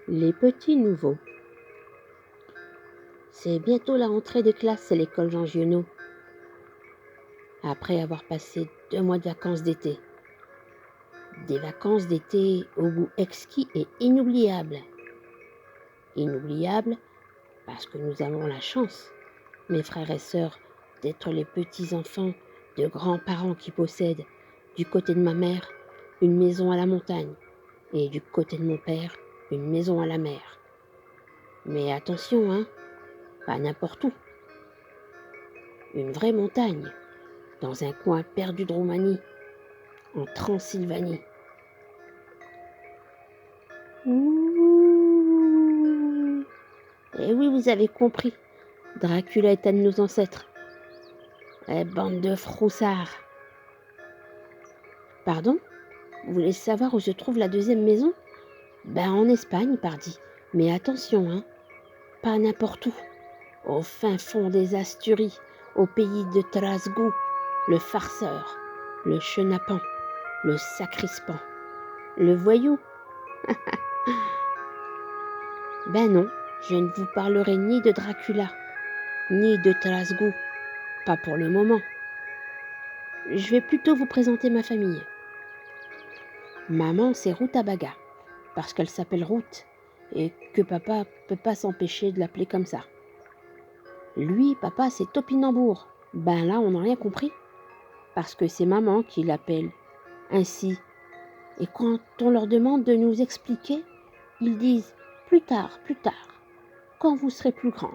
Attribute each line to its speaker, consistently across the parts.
Speaker 1: Les petits nouveaux. C'est bientôt la rentrée des classes à l'école Jean Giono. Après avoir passé 2 mois de vacances d'été. Des vacances d'été au goût exquis et inoubliable. Inoubliable parce que nous avons la chance, mes frères et sœurs, d'être les petits-enfants de grands-parents qui possèdent, du côté de ma mère, une maison à la montagne et du côté de mon père, une maison à la mer. Mais attention, hein, pas n'importe où. Une vraie montagne, dans un coin perdu de Roumanie, en Transylvanie. Ouh. Et oui, vous avez compris, Dracula est un de nos ancêtres. Eh, bande de froussards. Pardon? Vous voulez savoir où se trouve la deuxième maison? Ben en Espagne, pardi. Mais attention, hein, pas n'importe où. Au fin fond des Asturies, au pays de Trasgou, le farceur, le chenapan, le sacrispan, le voyou. Ben non, je ne vous parlerai ni de Dracula, ni de Trasgou, pas pour le moment. Je vais plutôt vous présenter ma famille. Maman, c'est Rutabaga, parce qu'elle s'appelle Ruth, et que papa peut pas s'empêcher de l'appeler comme ça. Lui, papa, c'est Topinambour. Ben là, on n'a rien compris, parce que c'est maman qui l'appelle ainsi. Et quand on leur demande de nous expliquer, ils disent « plus tard, quand vous serez plus grand ».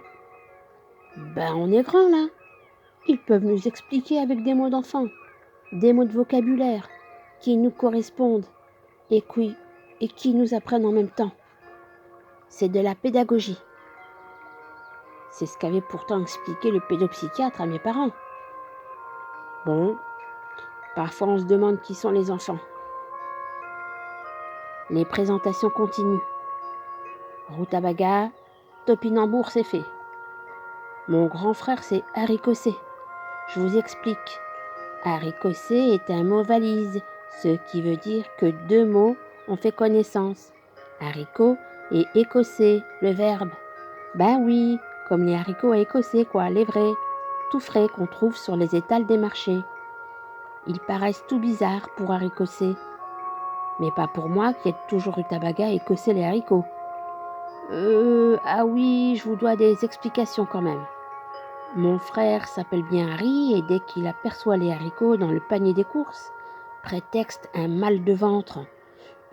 Speaker 1: Ben on est grand là. Ils peuvent nous expliquer avec des mots d'enfant, des mots de vocabulaire qui nous correspondent et qui nous apprennent en même temps. C'est de la pédagogie. C'est ce qu'avait pourtant expliqué le pédopsychiatre à mes parents. Bon, parfois on se demande qui sont les enfants. Les présentations continuent. Rutabaga, Topinambour, c'est fait. Mon grand frère, c'est haricocé. Je vous explique. Haricocé est un mot valise, ce qui veut dire que 2 mots ont fait connaissance. Haricot et écossais, le verbe. Ben oui, comme les haricots à écossais, quoi, les vrais, tout frais qu'on trouve sur les étals des marchés. Ils paraissent tout bizarres pour haricocés. Mais pas pour moi qui ai toujours Rutabaga et écossais les haricots. Ah oui, je vous dois des explications quand même. Mon frère s'appelle bien Harry et dès qu'il aperçoit les haricots dans le panier des courses, prétexte un mal de ventre,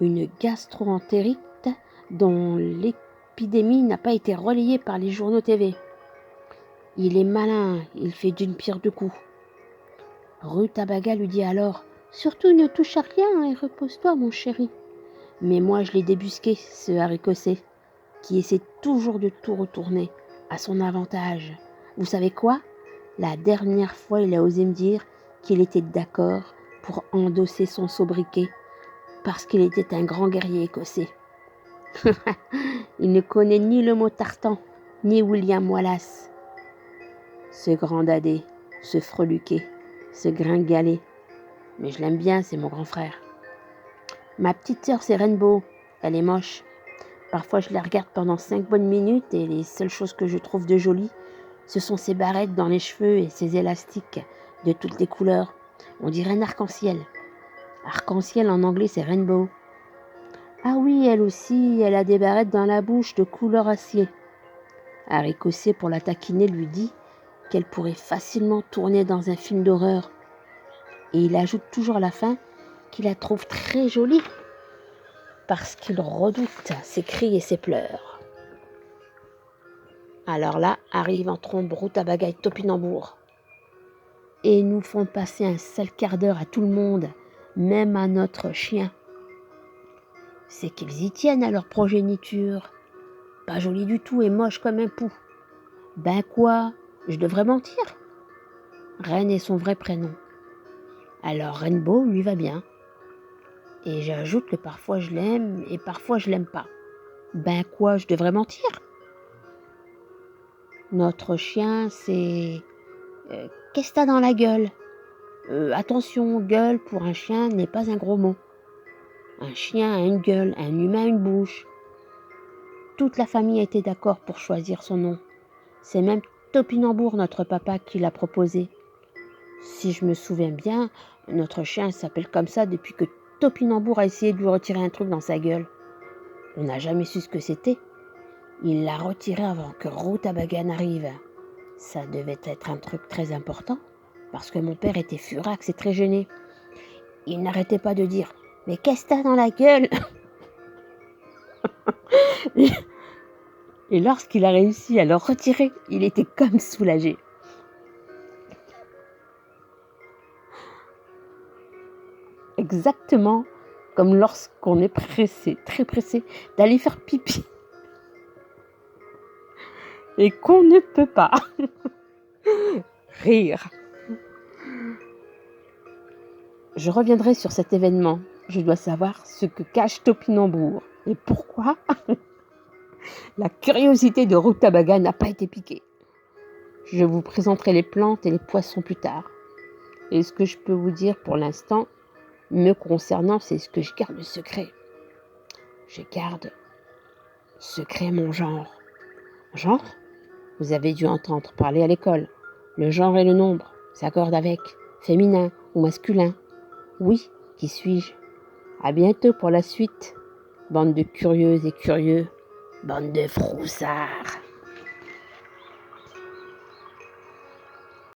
Speaker 1: une gastro-entérite dont l'épidémie n'a pas été relayée par les journaux TV. Il est malin, il fait d'une pierre deux coups. Rutabaga lui dit alors « Surtout ne touche à rien et repose-toi mon chéri ». Mais moi je l'ai débusqué, ce haricocé, qui essaie toujours de tout retourner à son avantage. Vous savez quoi? La dernière fois, il a osé me dire qu'il était d'accord pour endosser son sobriquet parce qu'il était un grand guerrier écossais. Il ne connaît ni le mot tartan, ni William Wallace. Ce grand dadé, ce freluquet, ce gringalet. Mais je l'aime bien, c'est mon grand frère. Ma petite sœur, c'est Rainbow. Elle est moche. Parfois, je la regarde pendant 5 bonnes minutes et les seules choses que je trouve de jolies, ce sont ses barrettes dans les cheveux et ses élastiques de toutes les couleurs. On dirait un arc-en-ciel. Arc-en-ciel en anglais, c'est rainbow. Ah oui, elle aussi, elle a des barrettes dans la bouche de couleur acier. Haricocé, pour la taquiner, lui dit qu'elle pourrait facilement tourner dans un film d'horreur. Et il ajoute toujours à la fin qu'il la trouve très jolie parce qu'il redoute ses cris et ses pleurs. Alors là, arrive en trombe Rutabaga et Topinambour. Et nous font passer un sale quart d'heure à tout le monde, même à notre chien. C'est qu'ils y tiennent à leur progéniture. Pas joli du tout et moche comme un pou. Ben quoi? Je devrais mentir? Reine est son vrai prénom. Alors Rainbow lui va bien. Et j'ajoute que parfois je l'aime et parfois je l'aime pas. Ben quoi? Je devrais mentir? Notre chien, c'est... Qu'est-ce que t'as dans la gueule? Attention, gueule pour un chien n'est pas un gros mot. Un chien a une gueule, un humain a une bouche. toute la famille a été d'accord pour choisir son nom. C'est même Topinambour, notre papa, qui l'a proposé. Si je me souviens bien, notre chien s'appelle comme ça depuis que Topinambour a essayé de lui retirer un truc dans sa gueule. On n'a jamais su ce que c'était. Il l'a retiré avant que Rutabaga n'arrive. Ça devait être un truc très important, parce que mon père était furax et très gêné. Il n'arrêtait pas de dire « Mais qu'est-ce que t'as dans la gueule ?» Et lorsqu'il a réussi à le retirer, il était comme soulagé. Exactement comme lorsqu'on est pressé, très pressé, d'aller faire pipi. Et qu'on ne peut pas rire. Je reviendrai sur cet événement. Je dois savoir ce que cache Topinambour et pourquoi la curiosité de Rutabaga n'a pas été piquée. Je vous présenterai les plantes et les poissons plus tard. Et ce que je peux vous dire pour l'instant, me concernant, c'est ce que je garde le secret. Je garde secret mon genre. Genre ? Vous avez dû entendre parler à l'école. Le genre et le nombre s'accordent avec féminin ou masculin. Oui, qui suis-je ? À bientôt pour la suite. Bande de curieuses et curieux. Bande de froussards.